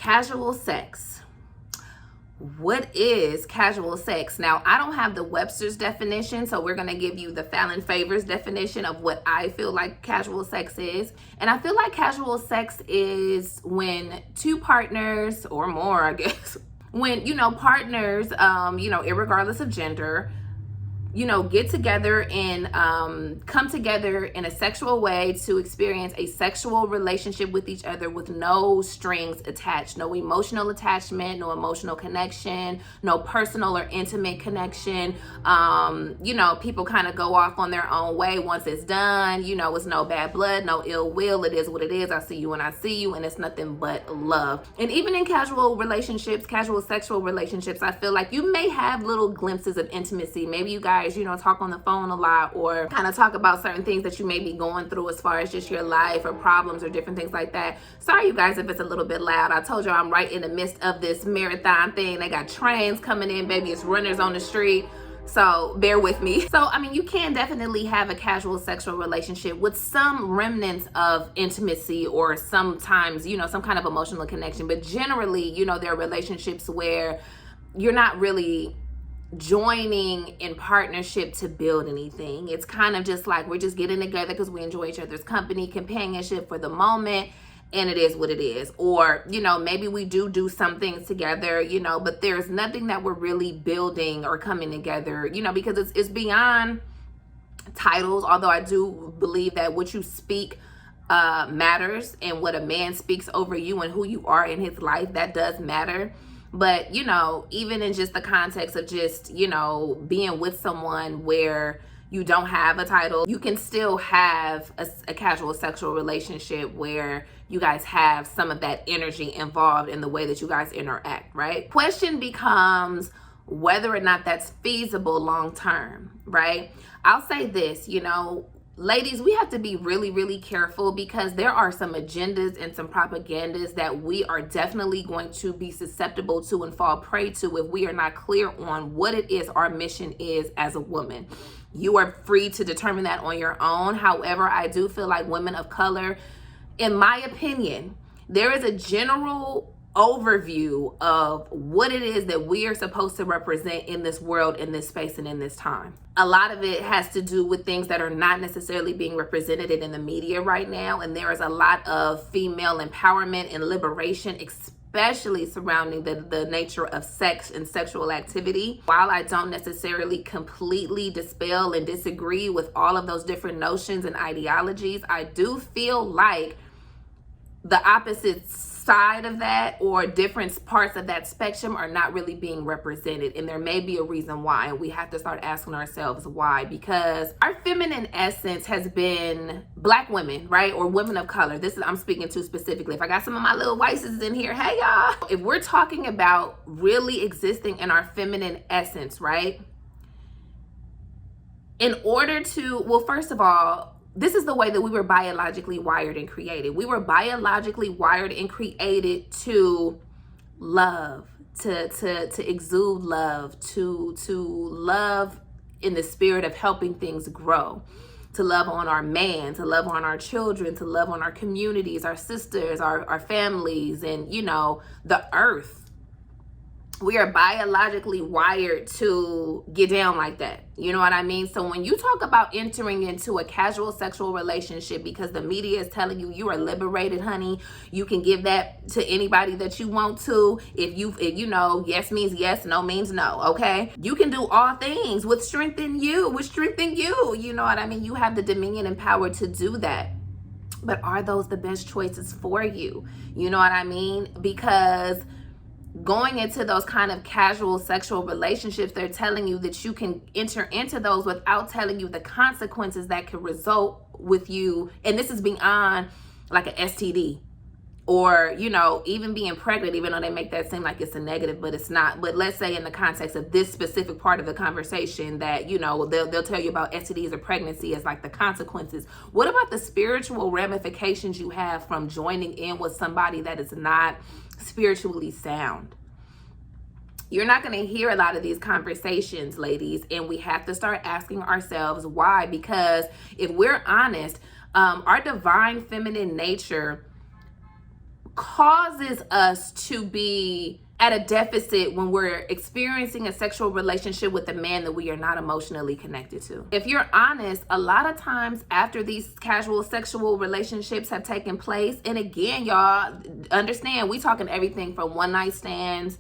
Casual sex. What is casual sex? Now, I don't have the Webster's definition, so we're going to give you the Fallon Favors definition of what I feel like casual sex is. And I feel like casual sex is when two partners or more, I guess, when, partners, irregardless of gender, get together and come together in a sexual way to experience a sexual relationship with each other with no strings attached, no emotional attachment, no emotional connection, no personal or intimate connection. People kind of go off on their own way once it's done. It's no bad blood, no ill will. It is what it is. I see you when I see you, and it's nothing but love. And even in casual relationships, casual sexual relationships, I feel like you may have little glimpses of intimacy. Maybe you guys talk on the phone a lot, or kind of talk about certain things that you may be going through as far as just your life or problems or different things like that. Sorry, you guys, if it's a little bit loud. I told you I'm right in the midst of this marathon thing. They got trains coming in, baby. It's runners on the street. So bear with me. So, you can definitely have a casual sexual relationship with some remnants of intimacy or sometimes, some kind of emotional connection. But generally, there are relationships where you're not really joining in partnership to build anything. It's kind of just like we're just getting together because we enjoy each other's company, companionship for the moment, and it is what it is. Or, maybe we do some things together, but there's nothing that we're really building or coming together, because it's beyond titles. Although I do believe that what you speak matters, and what a man speaks over you and who you are in his life, that does matter. But, even in just the context of just, being with someone where you don't have a title, you can still have a casual sexual relationship where you guys have some of that energy involved in the way that you guys interact, right? Question becomes whether or not that's feasible long term, right? I'll say this, ladies, we have to be really, really careful, because there are some agendas and some propagandas that we are definitely going to be susceptible to and fall prey to if we are not clear on what it is our mission is as a woman. You are free to determine that on your own. However, I do feel like women of color, in my opinion, there is a general overview of what it is that we are supposed to represent in this world, in this space, and in this time. A lot of it has to do with things that are not necessarily being represented in the media right now, and there is a lot of female empowerment and liberation, especially surrounding the nature of sex and sexual activity. While I don't necessarily completely dispel and disagree with all of those different notions and ideologies, I do feel like the opposite side of that, or different parts of that spectrum, are not really being represented, and there may be a reason why, and we have to start asking ourselves why. Because our feminine essence has been Black women, right, or women of color. I'm speaking to specifically. If I got some of my little whites in here, hey y'all, if we're talking about really existing in our feminine essence, right, in order to, well, first of all, this is the way that we were biologically wired and created. We were biologically wired and created to love, to exude love, to love in the spirit of helping things grow, to love on our man, to love on our children, to love on our communities, our sisters, our families, and, the earth. We are biologically wired to get down like that. You know what I mean? So when you talk about entering into a casual sexual relationship because the media is telling you you are liberated, honey, you can give that to anybody that you want to. If yes means yes, no means no, okay? You can do all things with strength in you, you know what I mean? You have the dominion and power to do that. But are those the best choices for you? You know what I mean? Because going into those kind of casual sexual relationships, they're telling you that you can enter into those without telling you the consequences that could result with you. And this is beyond like an STD or, even being pregnant, even though they make that seem like it's a negative, but it's not. But let's say in the context of this specific part of the conversation that, they'll tell you about STDs or pregnancy as like the consequences. What about the spiritual ramifications you have from joining in with somebody that is not spiritually sound? You're not going to hear a lot of these conversations, ladies, and we have to start asking ourselves why. Because if we're honest, our divine feminine nature causes us to be at a deficit when we're experiencing a sexual relationship with a man that we are not emotionally connected to. If you're honest, a lot of times after these casual sexual relationships have taken place, and again, y'all understand, we talking everything from one night stands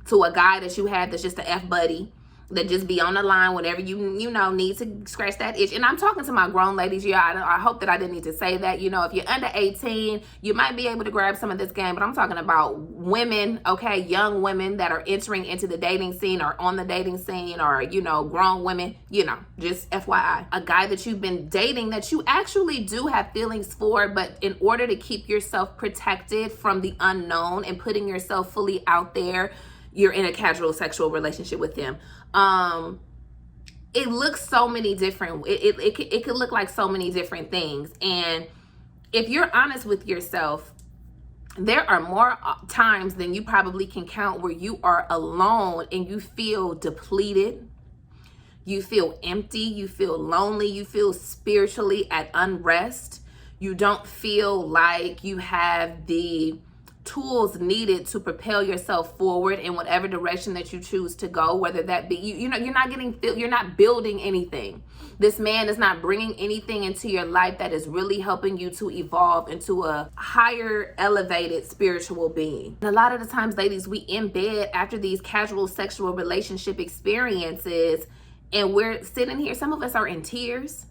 to a guy that you had that's just a F buddy, that just be on the line whenever you know need to scratch that itch. And I'm talking to my grown ladies. Yeah, I hope that I didn't need to say that. You know, if you're under 18, you might be able to grab some of this game, but I'm talking about women, okay, young women that are entering into the dating scene or on the dating scene, or, you know, grown women, you know, just FYI. A guy that you've been dating that you actually do have feelings for, but in order to keep yourself protected from the unknown and putting yourself fully out there, you're in a casual sexual relationship with them. It looks so many different, it could look like so many different things. And if you're honest with yourself, there are more times than you probably can count where you are alone and you feel depleted, you feel empty, you feel lonely, you feel spiritually at unrest. You don't feel like you have the tools needed to propel yourself forward in whatever direction that you choose to go, whether that be you know, you're not building anything. This man is not bringing anything into your life that is really helping you to evolve into a higher elevated spiritual being. And a lot of the times, ladies, we in bed after these casual sexual relationship experiences and we're sitting here, some of us are in tears,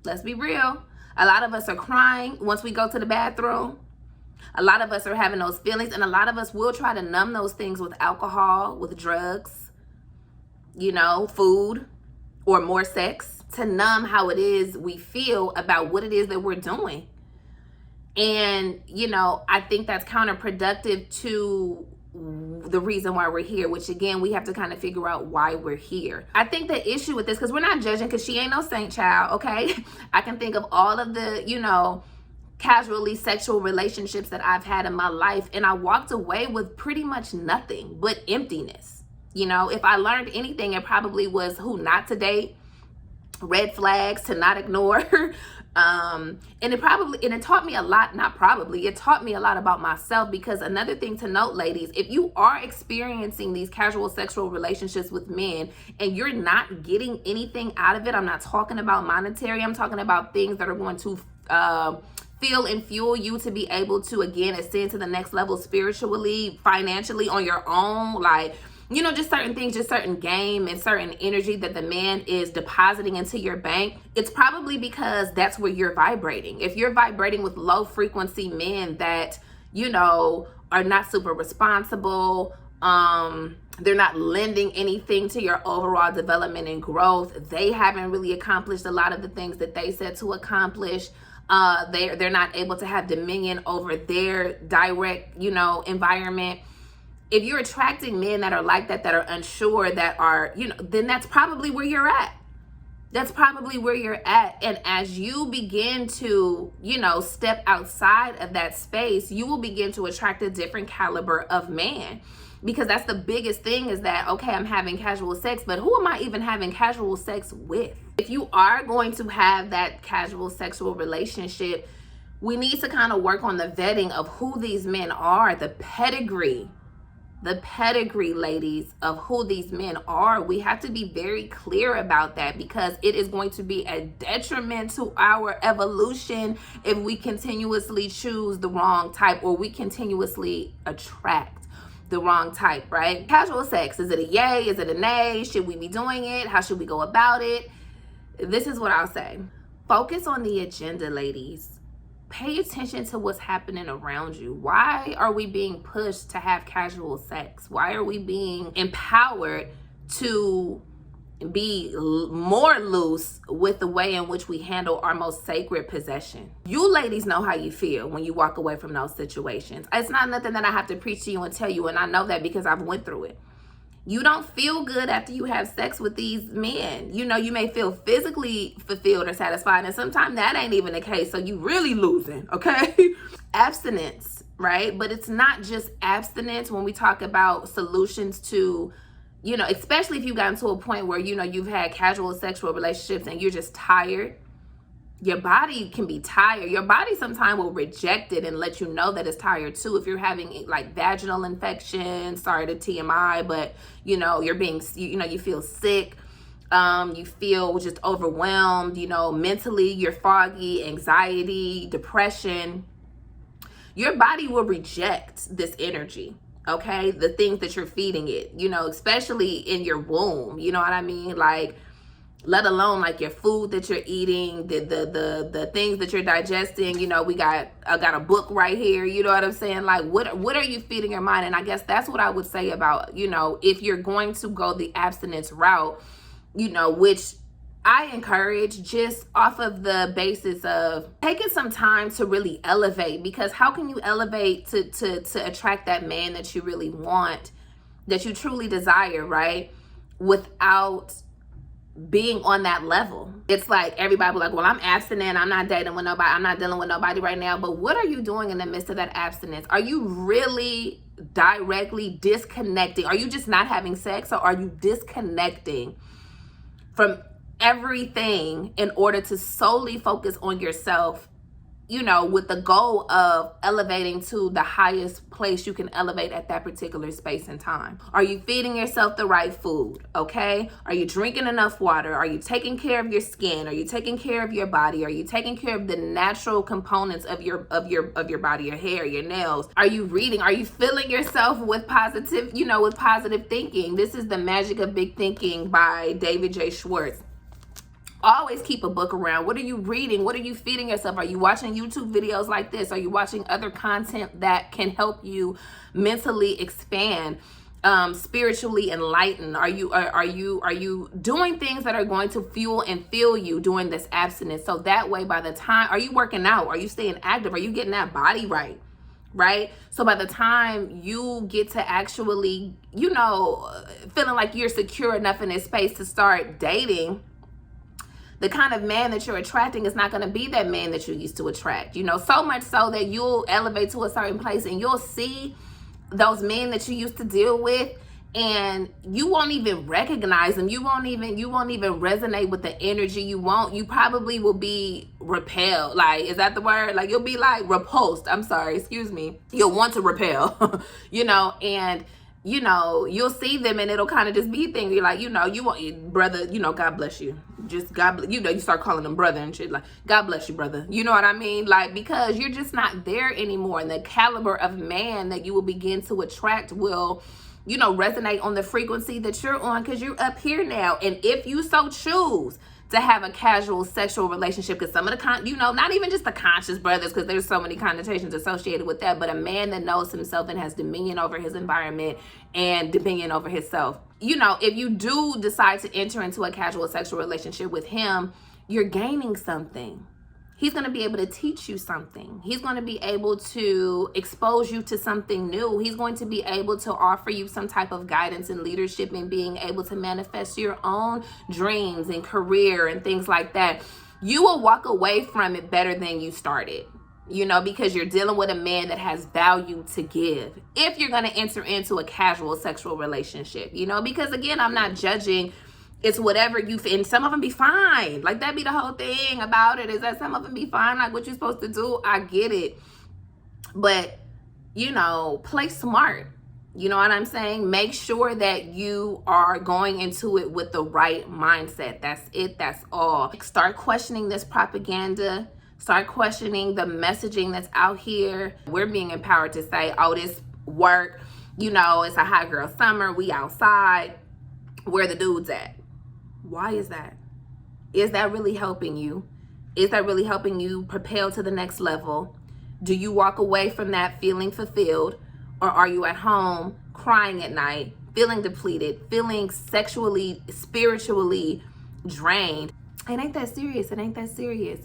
let's be real. A lot of us are crying once we go to the bathroom. A lot of us are having those feelings, and a lot of us will try to numb those things with alcohol, with drugs, you know, food, or more sex, to numb how it is we feel about what it is that we're doing. And, you know, I think that's counterproductive to the reason why we're here, which again, we have to kind of figure out why we're here. I think the issue with this, because we're not judging, because she ain't no saint child, okay? I can think of all of the, you know, casually sexual relationships that I've had in my life, and I walked away with pretty much nothing but emptiness. You know, if I learned anything, it probably was who not to date, red flags to not ignore. And it taught me a lot, it taught me a lot about myself. Because another thing to note, ladies, if you are experiencing these casual sexual relationships with men and you're not getting anything out of it, I'm not talking about monetary, I'm talking about things that are going to feel and fuel you to be able to, again, ascend to the next level spiritually, financially, on your own, like, you know, just certain things, just certain game and certain energy that the man is depositing into your bank. It's probably because that's where you're vibrating. If you're vibrating with low frequency men that, you know, are not super responsible, they're not lending anything to your overall development and growth, they haven't really accomplished a lot of the things that they said to accomplish. They're not able to have dominion over their direct, you know, environment. If you're attracting men that are like that, that are unsure, that are, you know, then that's probably where you're at. That's probably where you're at. And as you begin to, you know, step outside of that space, you will begin to attract a different caliber of man. Because that's the biggest thing, is that, okay, I'm having casual sex, but who am I even having casual sex with? If you are going to have that casual sexual relationship, we need to kind of work on the vetting of who these men are, the pedigree, ladies, of who these men are. We have to be very clear about that, because it is going to be a detriment to our evolution if we continuously choose the wrong type, or we continuously attract the wrong type, right? Casual sex, is it a yay? Is it a nay? Should we be doing it? How should we go about it? This is what I'll say. Focus on the agenda, ladies. Pay attention to what's happening around you. Why are we being pushed to have casual sex? Why are we being empowered to be more loose with the way in which we handle our most sacred possession? You ladies know how you feel when you walk away from those situations. It's not nothing that I have to preach to you and tell you, and I know that because I've went through it. You don't feel good after you have sex with these men. You know, you may feel physically fulfilled or satisfied, and sometimes that ain't even the case, so you really losing, okay? Abstinence, right? But it's not just abstinence when we talk about solutions to, you know, especially if you've gotten to a point where, you know, you've had casual sexual relationships and you're just tired. Your body can be tired. Your body sometimes will reject it and let you know that it's tired too. If you're having like vaginal infection, sorry to TMI, but you know, you feel sick. You feel just overwhelmed, you know, mentally you're foggy, anxiety, depression. Your body will reject this energy, okay? The things that you're feeding it, you know, especially in your womb, you know what I mean? Like, let alone like your food that you're eating, the things that you're digesting. You know, I got a book right here, you know what I'm saying? Like, what are you feeding your mind? And I guess that's what I would say about, you know, if you're going to go the abstinence route, you know, which I encourage, just off of the basis of taking some time to really elevate. Because how can you elevate to attract that man that you really want, that you truly desire, right? Without being on that level. It's like everybody like, well, I'm abstinent, I'm not dating with nobody, I'm not dealing with nobody right now. But what are you doing in the midst of that abstinence? Are you really directly disconnecting? Are you just not having sex, or are you disconnecting from everything in order to solely focus on yourself, you know, with the goal of elevating to the highest place you can elevate at that particular space and time? Are you feeding yourself the right food? Okay. Are you drinking enough water? Are you taking care of your skin? Are you taking care of your body? Are you taking care of the natural components of your body, your hair, your nails? Are you reading? Are you filling yourself with positive, you know, with positive thinking? This is The Magic of Big Thinking by David J. Schwartz. Always keep a book around. What are you reading? What are you feeding yourself? Are you watching YouTube videos like this? Are you watching other content that can help you mentally expand, spiritually enlighten? Are you doing things that are going to fuel and fill you during this abstinence? So that way, by the time, are you working out? Are you staying active? Are you getting that body right? Right? So by the time you get to actually, you know, feeling like you're secure enough in this space to start dating, the kind of man that you're attracting is not going to be that man that you used to attract, you know, so much so that you'll elevate to a certain place and you'll see those men that you used to deal with, and you won't even recognize them. You won't even resonate with the energy. You probably will be repelled. Like, is that the word? Like, you'll be like repulsed. I'm sorry, excuse me. You'll want to repel, you know, and you know, you'll see them and it'll kind of just be a thing. You're like, you know, you want brother, you know, God bless you. Just God, you know, you start calling them brother and shit, like, God bless you, brother. You know what I mean? Like, because you're just not there anymore. And the caliber of man that you will begin to attract will, you know, resonate on the frequency that you're on, because you're up here now. And if you so choose to have a casual sexual relationship, because some of the you know, not even just the conscious brothers, because there's so many connotations associated with that, but a man that knows himself and has dominion over his environment and dominion over himself. You know, if you do decide to enter into a casual sexual relationship with him, you're gaining something. He's going to be able to teach you something. He's going to be able to expose you to something new. He's going to be able to offer you some type of guidance and leadership in being able to manifest your own dreams and career and things like that. You will walk away from it better than you started, you know, because you're dealing with a man that has value to give. If you're going to enter into a casual sexual relationship, you know, because again, I'm not judging. It's whatever you, and some of them be fine. Like, that be the whole thing about it, is that some of them be fine. Like, what you're supposed to do, I get it. But, you know, play smart. You know what I'm saying? Make sure that you are going into it with the right mindset. That's it. That's all. Start questioning this propaganda. Start questioning the messaging that's out here. We're being empowered to say, oh, this work, you know, it's a hot girl summer. We outside. Where the dudes at? Why is that? Is that really helping you? Is that really helping you propel to the next level? Do you walk away from that feeling fulfilled? Or are you at home crying at night, feeling depleted, feeling sexually, spiritually drained? It ain't that serious. It ain't that serious.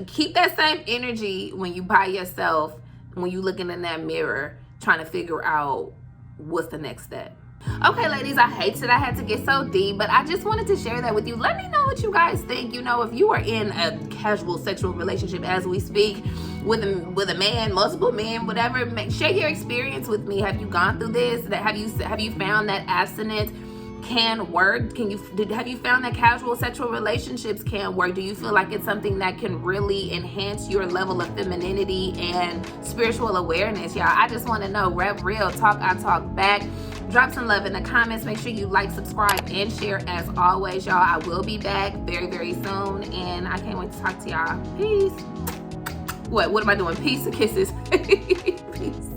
Keep that same energy when you by yourself, when you looking in that mirror, trying to figure out what's the next step. Okay, ladies, I hate that I had to get so deep, but I just wanted to share that with you. Let me know what you guys think. You know, if you are in a casual sexual relationship as we speak with a man, multiple men, whatever, share your experience with me. Have you gone through this? Have you found that abstinence can work? Have you found that casual sexual relationships can work? Do you feel like it's something that can really enhance your level of femininity and spiritual awareness, y'all? I just want to know. Rep real, talk, I talk back. Drop some love in the comments. Make sure you like, subscribe, and share as always, y'all. I will be back very, very soon, and I can't wait to talk to y'all. Peace. What am I doing? Peace or kisses? Peace.